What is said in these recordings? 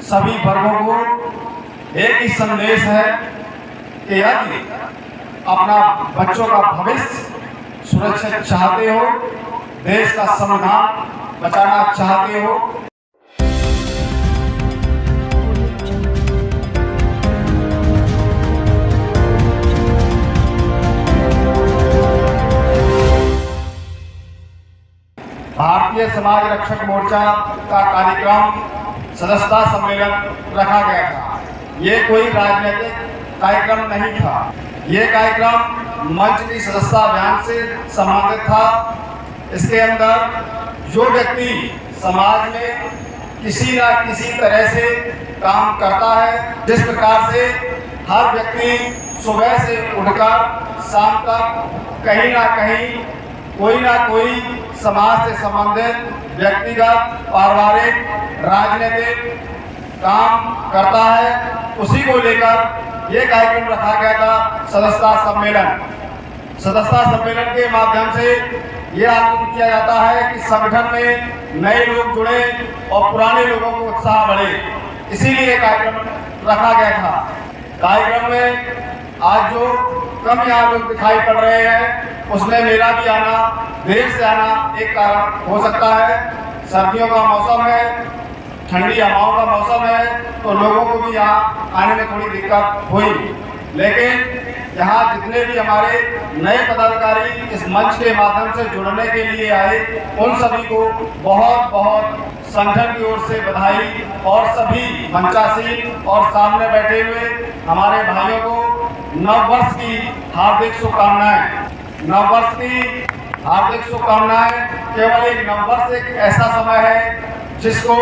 सभी वर्गों को एक ही संदेश है कि यदि अपना बच्चों का भविष्य सुरक्षित चाहते हो, देश का संविधान बचाना चाहते हो, भारतीय समाज रक्षक मोर्चा का कार्यक्रम सदस्यता सम्मेलन रखा गया था। ये कोई राजनीतिक कार्यक्रम नहीं था। ये कार्यक्रम मंच की सदस्यता अभियान से संबंधित था। इसके अंदर जो व्यक्ति समाज में किसी न किसी तरह से काम करता है, जिस प्रकार से हर व्यक्ति सुबह से उठकर शाम तक कहीं ना कहीं कोई ना कोई समाज से संबंधित व्यक्तिगत, पारिवारिक, राजनीतिक काम करता है, उसी को लेकर ये कार्यक्रम रखा गया था सदस्यता सम्मेलन। सदस्यता सम्मेलन के माध्यम से ये आग्रह किया जाता है कि संगठन में नए लोग जुड़े और पुराने लोगों को उत्साह बढ़े, इसीलिए कार्यक्रम रखा गया था। कार्यक्रम में आज जो कम यहाँ लोग दिखाई पड़ रहे हैं, उसमें मेरा भी आना, देर से आना एक कारण हो सकता है। सर्दियों का मौसम है, ठंडी हवाओं का मौसम है, तो लोगों को भी यहाँ आने में थोड़ी दिक्कत हुई। लेकिन यहाँ जितने भी हमारे नए पदाधिकारी इस मंच के माध्यम से जुड़ने के लिए आए, उन सभी को बहुत बहुत संगठन की ओर से बधाई और सभी मंचासीन और सामने बैठे हुए हमारे भाइयों को नव वर्ष की हार्दिक शुभकामनाएं। नव वर्ष की हार्दिक शुभकामनाएं। केवल एक नव वर्ष एक ऐसा समय है जिसको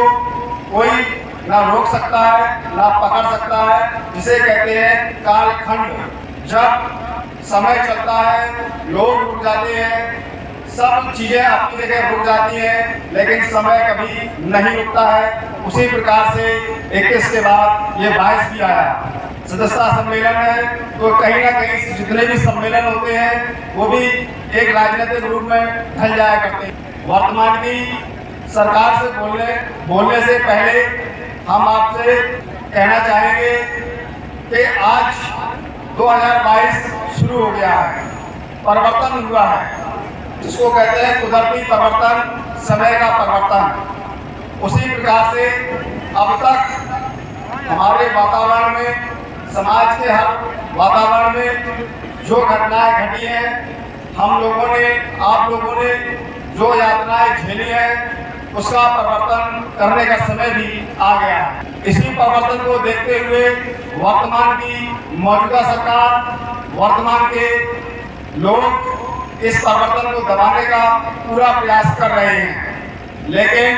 कोई ना रोक सकता है, ना पकड़ सकता है, जिसे कहते हैं कालखंड। जब समय चलता है, लोग रुक जाते हैं, सब चीजें अपनी जगह रुक जाती हैं, लेकिन समय कभी नहीं रुकता है। उसी प्रकार से 21 के बाद ये 22 भी आया। सदस्यता सम्मेलन है, तो कहीं ना कहीं जितने भी सम्मेलन होते हैं वो भी एक राजनीतिक रूप में ढल जाया करते हैं। वर्तमान की सरकार से बोलने से पहले हम आपसे कहना चाहेंगे कि आज 2022 शुरू हो गया है, परिवर्तन हुआ है, जिसको कहते हैं कुदरती परिवर्तन, समय का परिवर्तन। उसी प्रकार से अब तक हमारे वातावरण में, समाज के हर वातावरण में जो घटनाएं घटी हैं, हम लोगों ने, आप लोगों ने जो यातनाएं झेली हैं, उसका परिवर्तन करने का समय भी आ गया है। इसी परिवर्तन को देखते हुए वर्तमान की मौजूदा सरकार, वर्तमान के लोग इस परिवर्तन को दबाने का पूरा प्रयास कर रहे हैं। लेकिन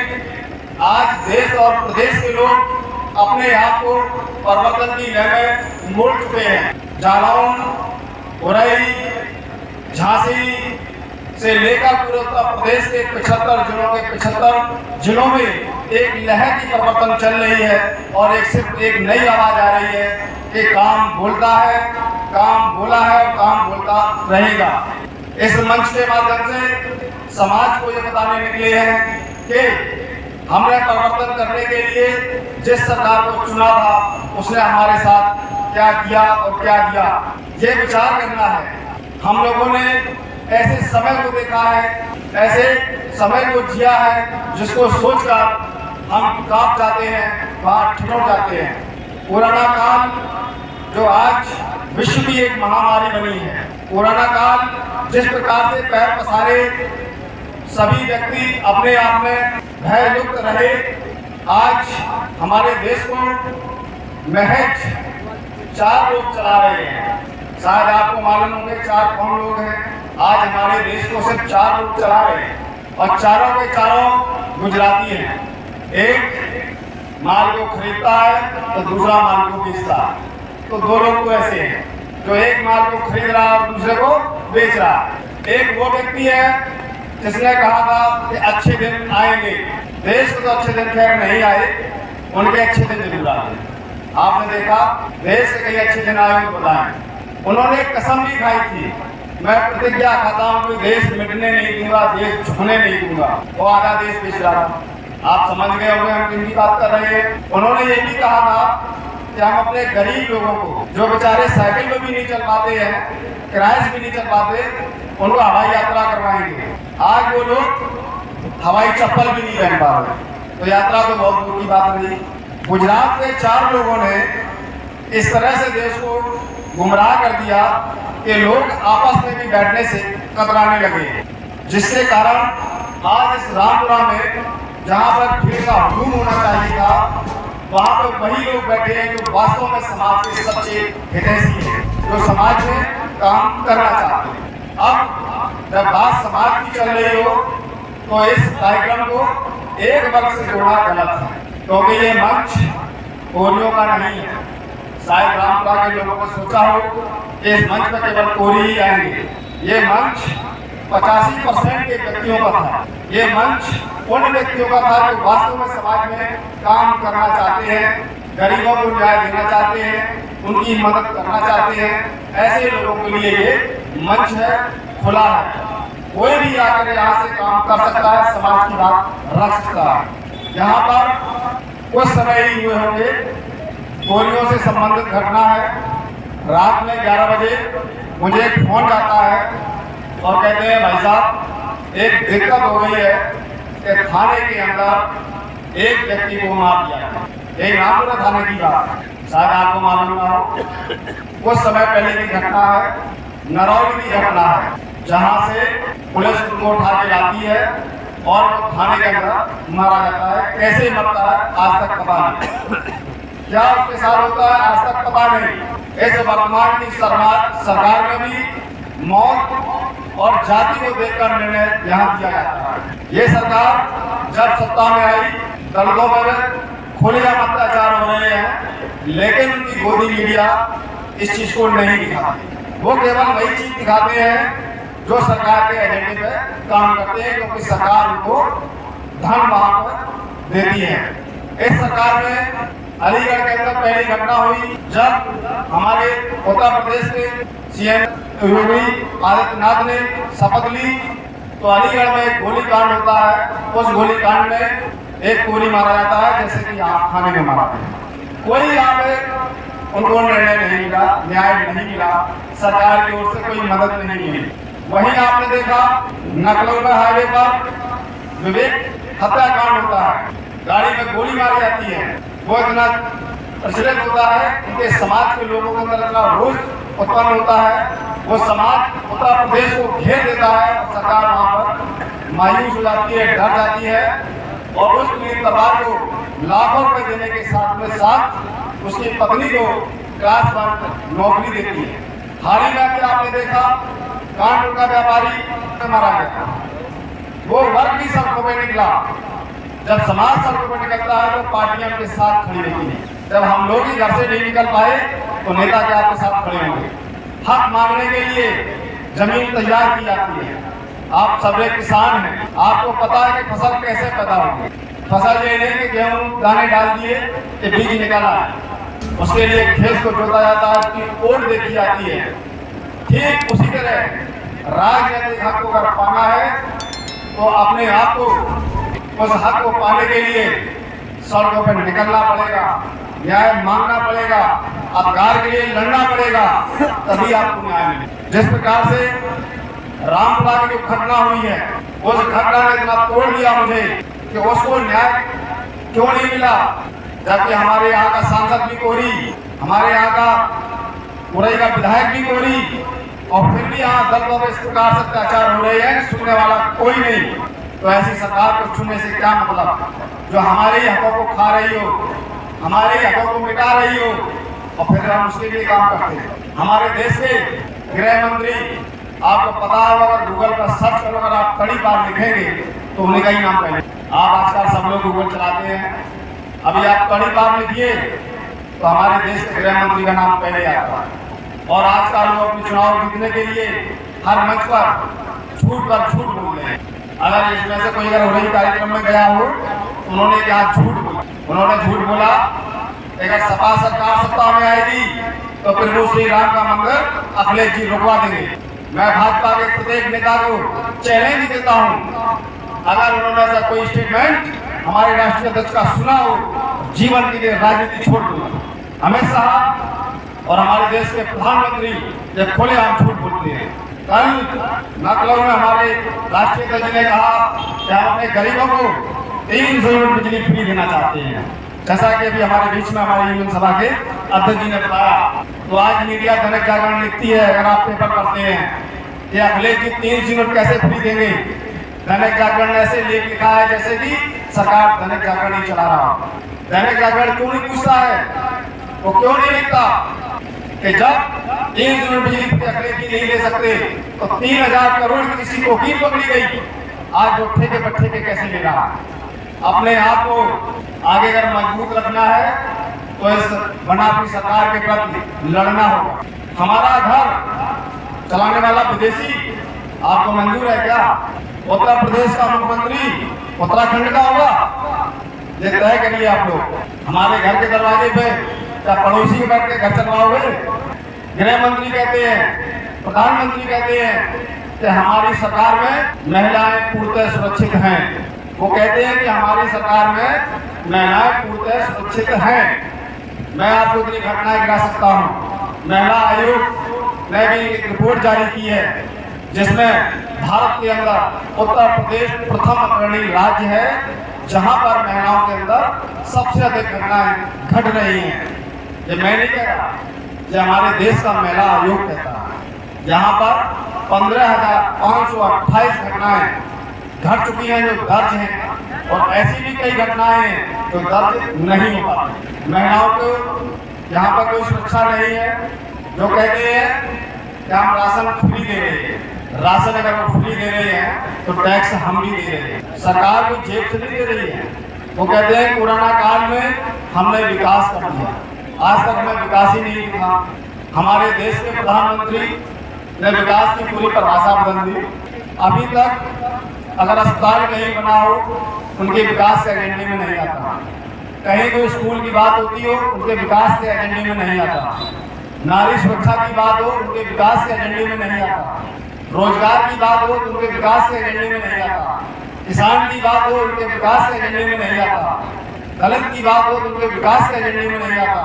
आज देश और प्रदेश के लोग अपने आप को परिवर्तन की लय में मोड़ चुके हैं। जालौन, उरई, झांसी से लेकर पूरे उत्तर प्रदेश के 75 जिलों के 75 जिलों में एक लहर की परिवर्तन चल रही है और सिर्फ एक नई आवाज आ रही है कि काम बोलता है, काम बोला है और काम बोलता रहेगा। इस मंच के माध्यम से समाज को ये बताने निकले हैं कि हमने परिवर्तन करने के लिए जिस सरकार को चुना था, उसने हमारे साथ क्या किया और क्या दिया, ये विचार करना है। हम लोगों ने ऐसे समय को देखा है, ऐसे समय को जिया है, जिसको सोचकर हम कांप जाते हैं, वहाँ ठिठुर जाते हैं। कोरोना काल जो आज विश्व की एक महामारी बनी है, कोरोना काल जिस प्रकार से पैर पसारे सभी व्यक्ति अपने आप में भययुक्त रहे, आज हमारे देश को महज 4 लोग चला रहे हैं। शायद आपको मालूम होंगे 4 कौन लोग हैं। आज हमारे देश को सिर्फ 4 लोग चला रहे हैं और चारों के चारों गुजराती हैं। एक माल को खरीदता है तो दूसरा माल को बेचता है। तो 2 लोग तो ऐसे हैं जो एक माल को खरीद रहा है और दूसरे को बेच रहा है। एक वो व्यक्ति है जिसने कहा था कि अच्छे दिन आएंगे। देश को तो अच्छे दिन खैर नहीं आए, उनके अच्छे दिन जरूर आए। आपने देखा देश के कई अच्छे दिन आए हो बताएं। उन्होंने कसम भी खाई थी, मैं प्रतिज्ञा खाता हूँ कि देश मिटने नहीं दूंगा, देश झुकने नहीं दूंगा। वो आधा देश बेच रहा था। आप समझ गए होंगे हम किन की बात कर रहे हैं। उन्होंने ये भी कहा था कि हम अपने गरीब लोगों को, जो बेचारे साइकिल में भी नहीं चल पाते हैं, किराए से भी नहीं चल पाते, उनको हवाई यात्रा करवाएंगे। आज वो लोग हवाई चप्पल भी नहीं पहन पा रहे, तो यात्रा तो बहुत दूर की बात रही। गुजरात के 4 लोगों ने इस तरह से देश को गुमराह कर दिया कि लोग आपस में भी बैठने से कतराने लगे, जिसके कारण आज इस रामपुरा में जहाँ पर भीड़ का हुजूम होना चाहिए था, वहाँ पर वही लोग बैठे हैं जो वास्तव में समाज के सच्चे हितैषी हैं, जो समाज में काम करना चाहते हैं। अब जब बात समाज की चल रही हो तो इस कार्यक्रम को एक वर्ग से जोड़ना गलत है, क्योंकि ये मंच कोरियों का नहीं है। शायद रामपुरा के लोगों ने सोचा हो कि इस मंच पर केवल कोरी ही आएंगे। ये मंच 85% के व्यक्तियों का था। ये मंच उन व्यक्तियों का था जो वास्तव में समाज में काम करना चाहते हैं, गरीबों को न्याय देना चाहते हैं, उनकी मदद करना चाहते हैं। ऐसे लोगों के लिए ये मंच है, खुला है। कोई भी आकर यहाँ से काम कर सकता है, समाज की बात रख सकता है। यहाँ पर कुछ समय ही हुए होंगे, कोरियों से संबंधित घटना है। रात में 11 बजे मुझे एक फोन जाता है और कहते हैं भाई साहब एक दिक्कत हो गई है कि थाने के अंदर एक व्यक्ति को मार दिया है। यही रामपुरा थाने की बात है, शायद आपको मालूम ना हो। कुछ समय पहले की घटना है, नरौली की घटना है, जहाँ से पुलिस उनको उठा के लाती है और थाने के अंदर मारा जाता है। कैसे मरता है आज तक पता नहीं, क्या उसके साथ होता है आज तक पता नहीं। इस वर्तमान की सरकार में भी मौत और जाति को देखकर निर्णय यहाँ दिया जाता है। ये सरकार जब सत्ता में आई, दलितों पर खुलेआम अत्याचार हो रहे हैं, लेकिन उनकी गोदी मीडिया इस चीज को नहीं दिखाती। वो केवल वही चीज दिखाते हैं जो सरकार के एजेंडे पे काम करते हैं, क्योंकि सरकार उनको धन वहां पर देती है। इस सरकार में अलीगढ़ के अंदर पहली घटना हुई जब हमारे उत्तर प्रदेश के सीएम योगी आदित्यनाथ ने शपथ ली, तो अलीगढ़ में एक गोलीकांड होता है। उस गोलीकांड में एक कोरी मारा जाता है, जैसे कि यहाँ थाने में मारा है। कोई यहाँ पे उनको निर्णय नहीं मिला, न्याय नहीं मिला, सरकार की ओर से कोई मदद नहीं मिली। वहीं आपने देखा नकलौटा हाईवे पर विवेक हत्याकांड होता है, गाड़ी में गोली मारी जाती है। वो इतना प्रचलित होता है, उनके समाज के लोगों के अंदर इतना रोष उत्पन्न होता है, वो समाज उत्तर प्रदेश को घेर देता है और सरकार वहाँ पर मायूस हो जाती है, डर जाती है और उस पुलिस परिवार को लाखों रुपए देने के साथ में साथ उसकी पत्नी को क्लास 1 नौकरी देती है। हाल ही में आपने देखा कानपुर का व्यापारी मारा गया, वो वर्ग भी सड़कों पर निकला। जब समाज सड़कों पर निकलता है तो पार्टियां के साथ खड़ी रहती हैं। जब हम लोग ही घर से नहीं निकल पाए तो नेता के आपके साथ खड़े होंगे। हक मांगने के लिए जमीन तैयार की जाती है। आप सब एक किसान हैं, आपको पता है कि फसल कैसे पैदा होगी। फसल ये नहीं कि गेहूं दाने डाल दिए कि बीज निकाला है, उसके लिए खेत को जोता जाता है, उसकी ओट देखी जाती है। ठीक उसी तरह राजनीतिक हक को अगर पाना है तो अपने आप को उस हक को पाने के लिए सड़कों पर निकलना पड़ेगा, न्याय मांगना पड़ेगा, अधिकार के लिए लड़ना पड़ेगा, तभी आपको न्याय मिलेगा। जिस प्रकार से रामपुरा की जो घटना हुई है, उस घटना ने इतना तोड़ दिया मुझे कि उसको न्याय क्यों नहीं मिला, जबकि हमारे यहाँ का सांसद भी कोरी, हमारे यहाँ का उरई का विधायक भी कोरी, और फिर भी यहाँ दलितों पर इस प्रकार से अत्याचार हो रहे हैं, सुनने वाला कोई नहीं। तो ऐसी सरकार को चुनने से क्या मतलब, जो हमारे ही हकों को खा रही हो, हमारे ही हकों को मिटा रही हो, और फिर हम उसके लिए काम करते हैं। हमारे देश के गृह मंत्री, आपको पता होगा अगर गूगल पर सर्च करो, अगर आप तड़ीपार लिखेंगे तो उन्हीं का ही नाम पहले। आप आजकल सब लोग गूगल चलाते हैं, अभी आप तड़ीपार लिखिए तो हमारे देश के गृह मंत्री का नाम पहले आता है। और आजकल लोग अपने चुनाव जीतने के लिए हर मंच पर झूठ बोल रहे हैं। अगर इसमें से कोई अगर वही कार्यक्रम में गया हो, उन्होंने क्या झूठ बोला, उन्होंने झूठ बोला अगर सपा सरकार सत्ता में आएगी तो फिर वो श्री राम का मंदिर अखिलेश जी रुकवा देंगे। मैं भाजपा के प्रत्येक नेता को चैलेंज देता हूं, अगर उन्होंने ऐसा कोई स्टेटमेंट हमारे राष्ट्रीय अध्यक्ष का सुना हो, जीवन के लिए राजनीति छोड़ दो। अमित शाह और हमारे देश के प्रधानमंत्री ये खुलेआम झूठ बोलते हैं। कल लखनऊ में हमारे राष्ट्रीय अध्यक्ष ने कहा कि हम अपने गरीबों को 300 यूनिट बिजली फ्री देना चाहते हैं, जैसा कि अभी हमारे बीच में हमारे यूनियन सभा के अध्यक्ष जी ने बताया। तो आज मीडिया दैनिक जागरण लिखती है, अगर आप पेपर पढ़ते हैं, कि अखिलेश जी 300 यूनिट कैसे फ्री देंगे। दैनिक जागरण ने ऐसे लेख लिखा है जैसे कि सरकार दैनिक जागरण ही चला रहा हो। दैनिक जागरण क्यों नहीं पूछता है, वो क्यों नहीं लिखता कि जब 300 यूनिट बिजली अखिलेश जी नहीं ले सकते तो 3000 करोड़ की किसी को की पकड़ी गई, आज वो ठेके पर ठेके कैसे ले रहा। अपने आप को आगे अगर मजबूत रखना है तो इस बनावटी सरकार के प्रति लड़ना होगा। हमारा घर चलाने वाला विदेशी आपको मंजूर है क्या? उत्तर प्रदेश का मुख्यमंत्री उत्तराखंड का होगा, ये तय करिए आप लोग। हमारे घर के दरवाजे पे क्या पड़ोसी के बैठ के घर चलवाओगे? गृह मंत्री कहते हैं, प्रधानमंत्री कहते हैं कि हमारी सरकार में महिलाएं पूर्णतः सुरक्षित हैं। वो कहते हैं कि हमारी सरकार में महिलाएं पूर्णतः सुरक्षित हैं। मैं आपको इतनी घटनाएं गिरा सकता हूँ। महिला आयोग ने भी एक रिपोर्ट जारी की है जिसमें भारत के अंदर उत्तर प्रदेश प्रथम अग्रणी राज्य है जहां पर महिलाओं के अंदर सबसे अधिक घटनाएं घट रही हैं। ये मैं नहीं कह रहा, ये हमारे देश का महिला आयोग कहता है। यहाँ पर 15,528 घटनाएं घट चुकी हैं जो दर्ज हैं, और ऐसी भी कई घटनाएं हैं जो दर्ज नहीं हो पाती। महिलाओं को यहाँ पर कोई सुरक्षा नहीं है। जो कहते हैं कि हम राशन फ्री दे रहे हैं, राशन अगर वो फ्री दे रहे हैं तो टैक्स हम भी दे रहे हैं, सरकार को जेब से नहीं दे रही है। वो कहते हैं कोरोना काल में हमने विकास कर दिया, आज तक हमें विकास ही नहीं दिखा। हमारे देश के प्रधानमंत्री ने विकास की पूरी परिभाषा बदल दी। अभी तक अगर अस्पताल कहीं बना हो उनके विकास के एजेंडे में नहीं आता, कहीं कोई स्कूल की बात होती हो उनके विकास के एजेंडे में नहीं आता, नारी सुरक्षा की बात हो उनके विकास के एजेंडे में नहीं आता, रोजगार की बात हो तो उनके विकास के एजेंडे में नहीं आता, किसान की बात हो उनके विकास के एजेंडे में नहीं आता, दलित की बात हो तो उनके विकास के एजेंडे में नहीं आता।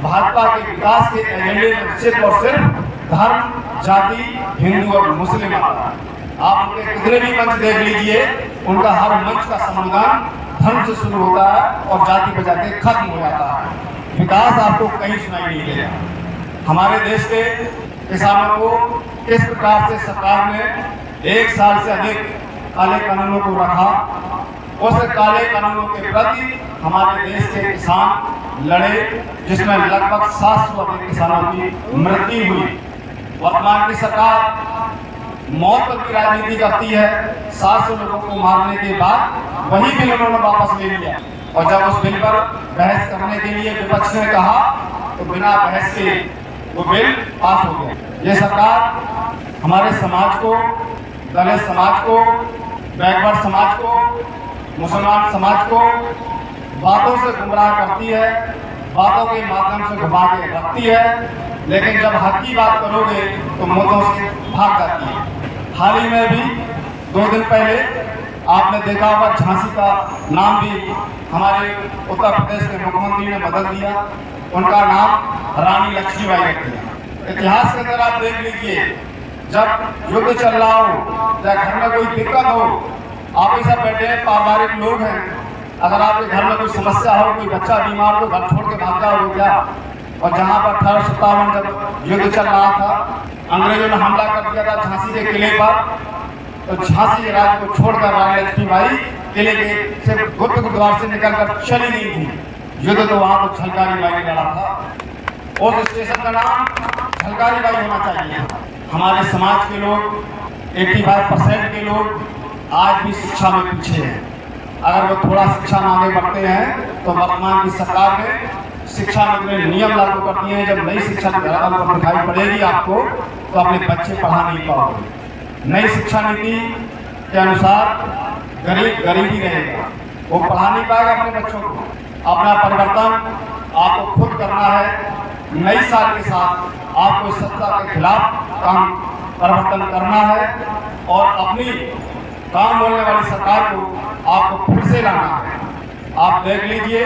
भाजपा के विकास के एजेंडे में सिर्फ और सिर्फ धर्म, जाति, हिंदू और मुस्लिम आता। आप उनके कितने भी मंच देख लीजिए, उनका हर मंच का संबोधन धर्म से शुरू होता है और जाति पे जाके खत्म हो जाता है। विकास आपको कहीं सुनाई नहीं देगा। हमारे देश के किसानों को किस प्रकार से सरकार ने 1 साल से अधिक काले कानूनों को रखा, उस काले कानूनों के प्रति हमारे देश के किसान लड़े, जिसमें लगभग 700 अधिक किसानों की मृत्यु हुई। वर्तमान की सरकार मौत पर की राजनीति करती है। 700 लोगों को मारने के बाद वही बिल उन्होंने वापस ले लिया, और जब उस बिल पर बहस करने के लिए विपक्ष ने कहा तो बिना बहस के वो बिल पास हो गया। ये सरकार हमारे समाज को, दलित समाज को, बैकवर्ड समाज को, मुसलमान समाज को बातों से गुमराह करती है, बातों के माध्यम से घुमा के रखती है, लेकिन जब हक की बात करोगे तो मुद्दों से भाग जाती है। हाल ही में भी 2 दिन पहले आपने देखा होगा, झांसी का नाम भी हमारे उत्तर प्रदेश के मुख्यमंत्री ने बदल दिया, उनका नाम रानी लक्ष्मीबाई रख दिया। इतिहास के अंदर आप देख लीजिए, जब युद्ध चल रहा हो या घर में कोई दिक्कत हो, आप ही सब बैठे हैं, पारिवारिक लोग हैं, अगर आपके घर में कोई समस्या हो, कोई बच्चा बीमार हो, घर छोड़ के भाग जाओगे क्या? और जहाँ पर 1857 जब युद्ध चल रहा था, अंग्रेजों ने हमला कर दिया था झांसी के किले पर, तो झांसी के राज्य को छोड़कर रानी लक्ष्मीबाई किले के सिर्फ गुप्त द्वार से निकलकर चली नहीं थी। युद्ध तो वहाँ तो झलकारी बाई ने लड़ा था, और स्टेशन का नाम झलकारी बाई होना चाहिए। हमारे समाज के लोग 85% के लोग आज भी शिक्षा में पीछे हैं। अगर वो थोड़ा शिक्षा में आगे बढ़ते हैं तो वर्तमान की सरकार ने शिक्षा में नियम लागू कर दिए हैं। जब नई शिक्षा नीति दिखाई पड़ेगी आपको तो अपने बच्चे पढ़ा नहीं पाओगे। नई शिक्षा नीति के अनुसार गरीब गरीब ही रहेगा, वो पढ़ा नहीं पाएगा अपने बच्चों को। अपना परिवर्तन आपको खुद करना है। नई साल के साथ आपको सत्ता के खिलाफ काम परिवर्तन करना है, और अपनी काम बोलने वाली सरकार को आपको फिर से लाना है। आप देख लीजिए,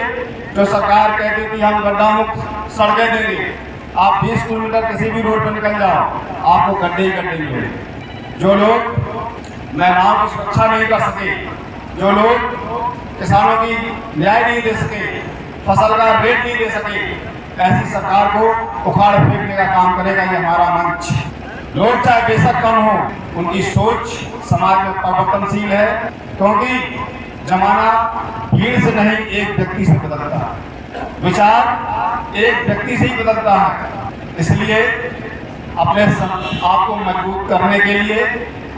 जो सरकार कहती थी हम गड्ढा मुक्त सड़कें देंगे, आप 20 किलोमीटर किसी भी रोड पर निकल जाओ, आपको गड्ढे ही गड्ढे मिलेंगे। जो लोग महिलाओं की सुरक्षा नहीं कर सके, जो लोग किसानों की न्याय नहीं दे सके, फसल का रेट नहीं दे सके, ऐसी सरकार को उखाड़ फेंकने का काम करेगा ये हमारा मंच। लोग चाहे बेशक कम हो, उनकी सोच समाज में परिवर्तनशील है, क्योंकि जमाना भीड़ से नहीं एक व्यक्ति से बदलता है, विचार एक व्यक्ति से ही बदलता है। इसलिए अपने आप को मजबूत करने के लिए,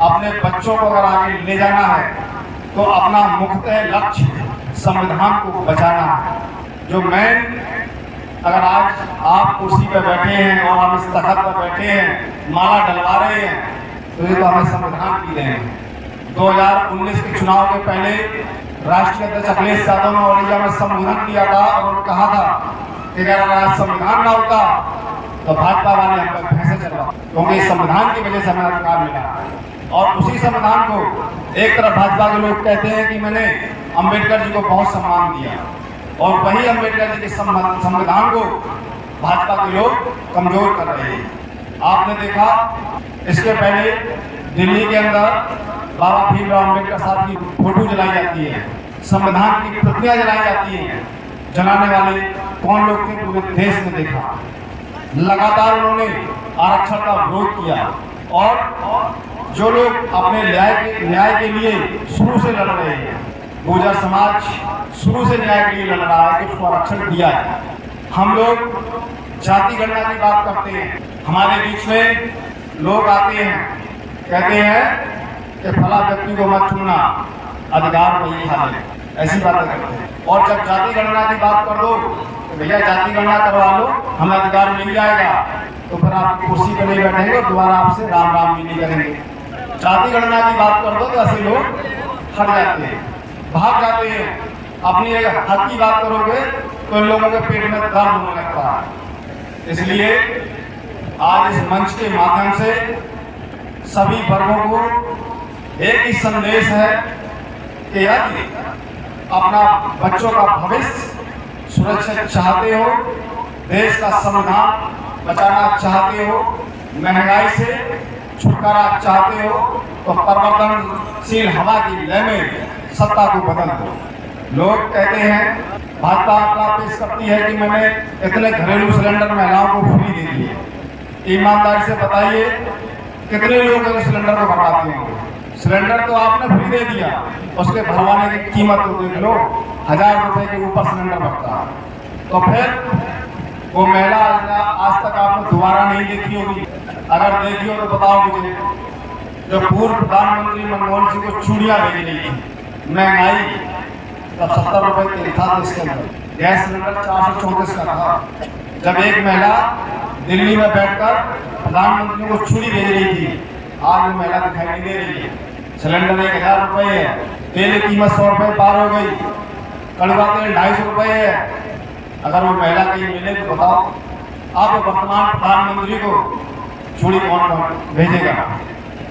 अपने बच्चों को अगर आगे ले जाना है तो अपना मुख्य लक्ष्य संविधान को बचाना है। जो मेन, अगर आज आप कुर्सी पर बैठे हैं और हम इस तख्त पर बैठे हैं, माला डलवा रहे हैं, तो ये तो हमें संविधान की देन है। 2019 के चुनाव के पहले राष्ट्रीय अध्यक्ष अखिलेश यादव ने औरैया में संबोधन किया था और उन्होंने कहा था कि अगर आज संविधान ना होता तो भाजपा वाले हम पर भैंसे चलवा, क्योंकि इस संविधान की वजह से हमें अधिकार मिला। और उसी संविधान को एक तरफ भाजपा के लोग कहते हैं कि मैंने अम्बेडकर जी को बहुत सम्मान दिया, और वही अम्बेडकर जी के संविधान को भाजपा के लोग कमजोर कर रहे हैं। आपने देखा, इसके पहले दिल्ली के अंदर बाबा भीमराव अम्बेडकर साहब की फोटो जलाई जाती है, संविधान की प्रतियां जलाई जाती हैं। जलाने वाले कौन लोग थे पूरे देश में देखा। लगातार उन्होंने आरक्षण का विरोध किया, और जो लोग अपने न्याय के लिए शुरू से लड़ रहे हैं, गुर्जर समाज शुरू से न्याय के लिए लड़ रहा है कि उसको आरक्षण दिया है। हम लोग जाति गणना की बात करते हैं, हमारे बीच में लोग आते हैं, कहते हैं कि फला व्यक्ति को मत चुनना, अधिकार वही खा ले, ऐसी बातें करते हैं। और जब जाति गणना की बात कर दो तो भैया जाति गणना करवा लो, हमें अधिकार मिल जाएगा, तो फिर आप कुर्सी पर नहीं बैठेंगे और दोबारा आपसे राम राम भी नहीं करेंगे। जाति गणना की बात कर दो तो ऐसे लोग हट जाते हैं, भाग जाते हैं। अपनी हक की बात करोगे तो इन लोगों के पेट में दर्द होने लगता है। इसलिए आज इस मंच के माध्यम से सभी वर्गों को एक ही संदेश है कि यदि अपना बच्चों का भविष्य सुरक्षित चाहते हो, देश का संविधान बचाना चाहते हो, महंगाई से छुटकारा चाहते हो, तो परिवर्तनशील हवा की लय में सत्ता को बदल दो। लोग कहते हैं, भाजपा आंकड़ा पेश करती है कि मैंने इतने घरेलू सिलेंडर महिलाओं को फ्री दे दिए। ईमानदारी से बताइए कितने लोग सिलेंडर को भरवाते होंगे? सिलेंडर तो आपने फ्री दे दिया, उसके भरवाने की कीमत तो देख लो, 1000 रुपए के ऊपर सिलेंडर भरता है। तो फिर वो महिला आज तक आपने दोबारा नहीं देखी होगी, अगर देखी हो तो बताओ मुझे। जो पूर्व प्रधानमंत्री मनमोहन सिंह को चूड़ियां भेज रही थी, महंगाई तब 70 रुपए तेल था इसके अंदर, गैस सिलेंडर 434 का था। जब एक महिला दिल्ली में बैठकर प्रधानमंत्री को छुरी भेज रही थी, आज वो महिला दिखाई नहीं दे रही है। सिलेंडर 1000 रुपए है, तेल की कीमत 100 रुपए पार हो गई, कड़वा तेल 250 रुपए है। अगर वो महिला कहीं मिले तो बताओ, आप वर्तमान प्रधानमंत्री को छुरी कौन भेजेगा?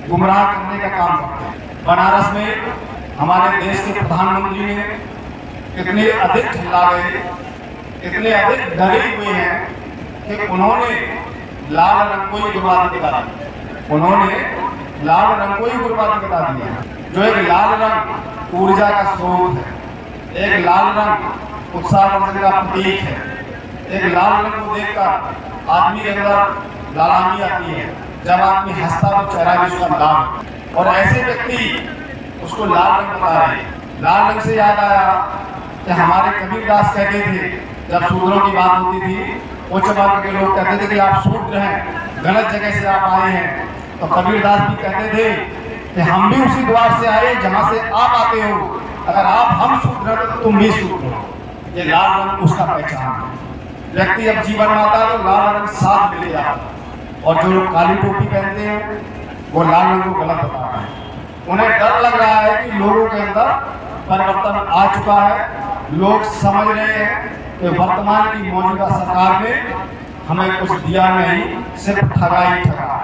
गुमराह करने का काम करते हैं। बनारस में हमारे देश के प्रधानमंत्री ने इतने अधिक चिल्ला गए, इतने अधिक डरे हुए हैं कि उन्होंने लाल रंग को ही गुरबाती बता दी। उन्होंने लाल रंग को ही गुरबाती बता दिया। जो एक लाल रंग ऊर्जा का स्रोत है, एक लाल रंग उत्साहवर्धन का प्रतीक है, एक लाल रंग को देखकर आदमी के अंदर लालामी आती है। जब आदमी हंसता तो चेहरा भी उसका लाल, और ऐसे व्यक्ति उसको लाल रंग बता रहे हैं। लाल रंग से याद आया कि हमारे कबीरदास कहते थे, जब शूद्रों की बात होती थी, उच्च वर्ग के लोग कहते थे कि आप शूद्र हैं, गलत जगह से आप आए हैं, तो कबीरदास भी कहते थे कि हम भी उसी द्वार से आए जहां से आप आते हो, अगर आप हम शूद्र हैं तो तुम भी शूद्र हो। ये लाल रंग उसका पहचान है। व्यक्ति अब जीवन में आता है तो लाल रंग साथ ले आता है, और जो लोग काली टोपी पहनते हैं वो लाल रंग को गलत बता रहे हैं। उन्हें डर लग रहा है कि लोगों के अंदर परिवर्तन आ चुका है। लोग समझ रहे हैं कि वर्तमान की मौजूदा सरकार ने हमें कुछ दिया नहीं, सिर्फ ठगाई ठगा।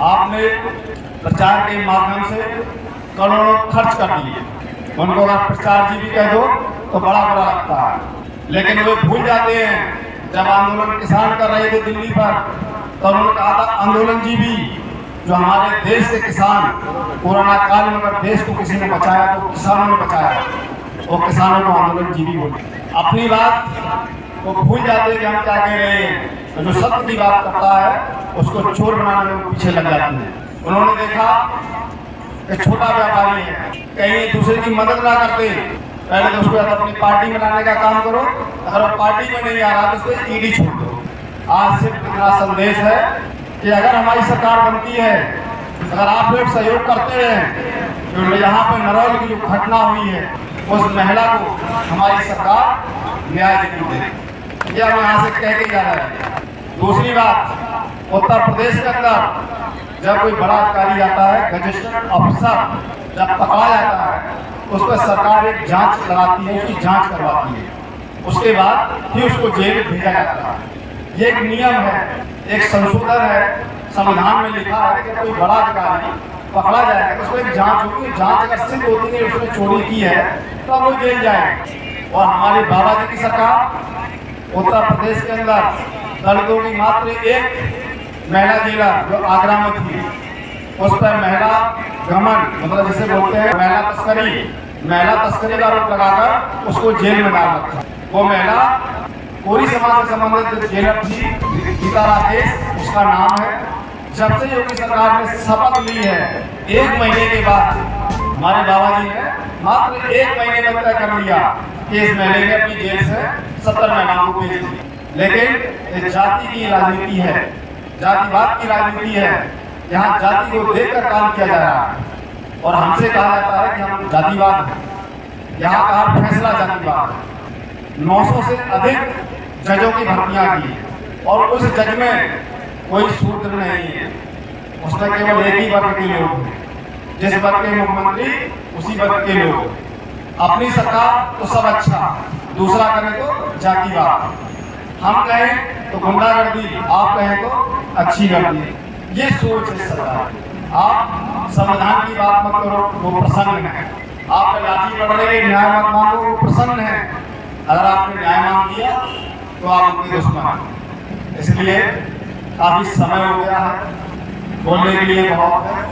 आपने प्रचार के माध्यम से करोड़ों खर्च कर दिए, उनको अगर प्रचार जीवी कह दो तो बड़ा बुरा लगता है, लेकिन वे भूल जाते हैं जब आंदोलन किसान कर रहे थे दिल्ली पर, तो उन्होंने कहा था आंदोलन जीवी। जो हमारे देश के किसान कोरोना काल में अगर देश को किसी ने बचाया तो किसानों ने बचाया, वो किसानों को आंदोलन जीवी बोले। अपनी बात वो भूल जाते हैं कि हम क्या कह रहे हैं, तो जो सत्य की बात करता है उसको चोर बनाने में पीछे लग जाते हैं। उन्होंने देखा कि छोटा व्यापारी है, कहीं दूसरे की मदद ना करते, पहले तो उसको अपनी पार्टी में लाने का काम करो, अगर वो पार्टी में नहीं आ रहा तो उसको ईडी छोड़ दो। आज सिर्फ इतना संदेश है कि अगर हमारी सरकार बनती है, अगर आप लोग सहयोग करते हैं, जो यहाँ पर नरौल की जो घटना हुई है उस महिला को हमारी सरकार न्याय जरूर दे, ये हम यहाँ से कह के जा रहे हैं। दूसरी बात, उत्तर प्रदेश के अंदर जब कोई बड़ा अधिकारी आता है, गजेटेड ऑफिसर जब पकड़ा जाता है, उस पर सरकार एक जांच लगाती है, उसकी जांच करवाती है, उसके बाद फिर उसको जेल भेजा जाता है। ये एक नियम है, एक संशोधन है, संविधान में लिखा है कि कोई बड़ा अधिकारी पकड़ा जाएगा तो उसमें एक जांच होगी, जांच अगर सिद्ध होती है उसने चोरी की है तो वो जेल जाएगा। और हमारे बाबा जी की सरकार उत्तर प्रदेश के अंदर दलितों की मात्र एक महिला जेलर जो आगरा में थी, उस पर महिला गमन मतलब जिसे बोलते हैं महिला तस्करी का आरोप लगाकर उसको जेल में डाल रखा। वो महिला कोरी समाज से संबंधित जेलर थी, गीता राकेश उसका नाम है। जब से योगी सरकार ने शपथ ली है, 1 महीने के बाद हमारे बाबा जी ने मात्र 1 महीने में तय कर लिया कि इस महीने में अपनी जेल से 70 महिलाओं को भेज दी। लेकिन जाति की राजनीति है, जातिवाद की राजनीति है, यहाँ जाति को देखकर काम किया जा रहा है और हमसे कहा जाता है कि हम जातिवाद हैं। यहाँ का फैसला जातिवाद है। 900 से अधिक जजों की भर्तियां की और उस जज में कोई शूद्र नहीं है, उसमें केवल एक ही वर्ग के लोग हैं, जिस वर्ग के मुख्यमंत्री उसी वर्ग के लोग। अपनी सरकार तो सब अच्छा, दूसरा करें तो जातिवाद, हम कहें तो गुंडागर्दी, आप कहें तो अच्छी गर्दी। ये सोच है सरकार। आप संविधान की बात मत करो, वो प्रसन्न है। आप लाठी पड़ रही है, न्याय मत मांगो, वो प्रसन्न है। अगर आपने न्याय मांग दिया तो आप उनके दुश्मन हैं। इसलिए काफी समय हो गया है, बोलने के लिए बहुत है।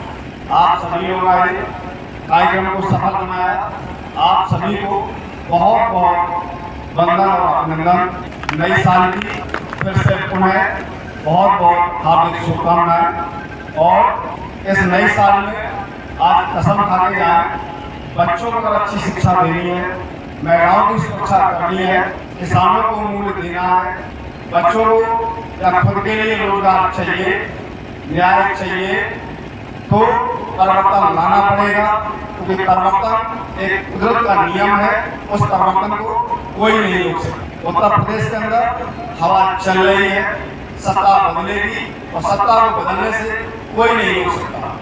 आप सभी लोग आए, कार्यक्रम को सफल बनाया, आप सभी को बहुत बहुत वंदन और अभिनंदन। नई साल की फिर से पुनः बहुत बहुत हार्दिक शुभकामनाएं। और इस नई साल में आज कसम खा के जाए, बच्चों को अगर अच्छी शिक्षा देनी है, महिलाओं की सुरक्षा करनी है, किसानों को मूल्य देना है, बच्चों को या खुद के लिए रोजगार चाहिए, न्याय चाहिए, तो परिवर्तन लाना पड़ेगा। क्योंकि परिवर्तन एक कुदरत का नियम है, उस परिवर्तन को कोई नहीं रोक सकता। उत्तर प्रदेश के अंदर हवा चल रही है, सत्ता बदलेगी और सत्ता को बदलने से कोई नहीं रोक सकता।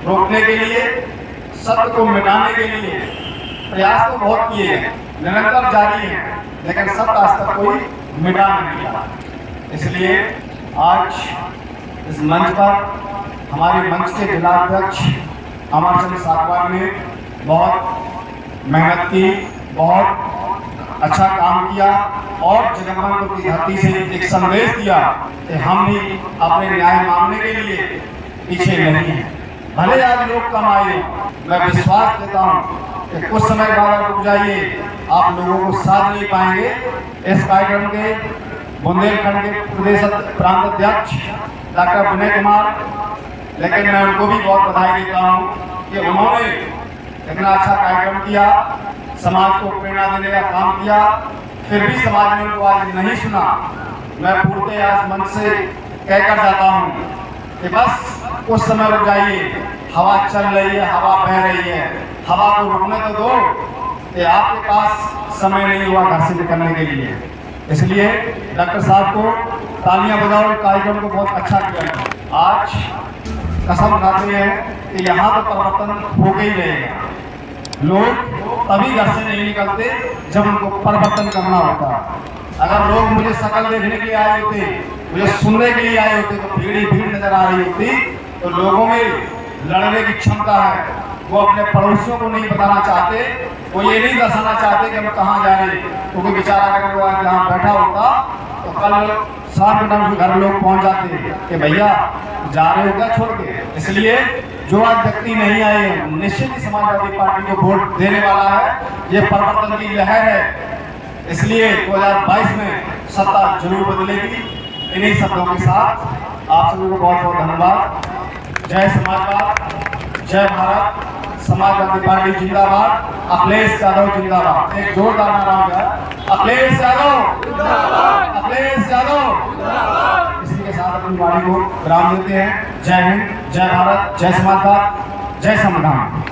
रोकने के लिए, सत्य को मिटाने के लिए प्रयास तो बहुत किए हैं, निरंतर जारी है, लेकिन सत्य आज तक कोई मिटा नहीं पाया। इसलिए आज इस मंच पर हमारे मंच के जिलाध्यक्ष अमरचंद साकवान ने बहुत मेहनत की, बहुत अच्छा काम किया और जगन्नाथ की धरती से एक संदेश दिया कि हम भी अपने न्याय मांगने के लिए पीछे नहीं हैं। भले आज लोग कम आए, मैं विश्वास देता हूँ कि कुछ समय बाद रुक जाइए, आप लोगों को साथ नहीं पाएंगे। इस कार्यक्रम के बुंदेलखंड के प्रदेश प्रांत अध्यक्ष डॉक्टर विनय कुमार, लेकिन मैं उनको भी बहुत बधाई देता हूँ कि उन्होंने इतना अच्छा कार्यक्रम किया, समाज को प्रेरणा देने का काम किया, फिर भी समाज ने उनको आज नहीं सुना। मैं पूर्णतः आज मंच से कहकर जाता हूँ कि बस कुछ समय रुक जाइए, हवा चल रही है, हवा बह रही है, हवा को रुकने तो दो कि आपके पास समय नहीं हुआ घर से निकलने के लिए। इसलिए डॉक्टर साहब को तालियां बजाओ, कार्यक्रम को बहुत अच्छा किया। आज कसम खाते हैं कि यहाँ तो परिवर्तन हो ही रहेगा। लोग तभी घर से नहीं निकलते जब उनको परिवर्तन करना होता। अगर लोग मुझे शकल देखने के लिए आए होते, मुझे सुनने के लिए आए होते, तो भीड़ ही भीड़ नजर आ रही होती। तो लोगों में लड़ने की क्षमता है, वो अपने पड़ोसियों को नहीं बताना चाहते, वो ये नहीं दर्शाना चाहते कि हम कहाँ जा रहे हैं, क्योंकि बेचारा अगर वो यहाँ बैठा होता तो कल 7 मिनट घर लोग पहुँच जाते कि भैया जा रहे हो क्या छोड़ के। इसलिए जो आज व्यक्ति नहीं आए हैं, निश्चित ही समाजवादी पार्टी को वोट देने वाला है। ये परिवर्तन की लहर है, इसलिए 2022 में सत्ता जरूर बदलेगी। इन्हीं शब्दों के साथ आप सभी को बहुत बहुत धन्यवाद। जय समाजवाद, जय भारत, समाजवादी पार्टी जिंदाबाद, अखिलेश यादव जिंदाबाद। एक जोरदार नारा हो गया, अखिलेश यादव जिंदाबाद, अखिलेश यादव जिंदाबाद। इसी के साथ अपनी वाणी को विराम देते हैं। जय हिंद, जय भारत, जय समाजवाद, जय संविधान।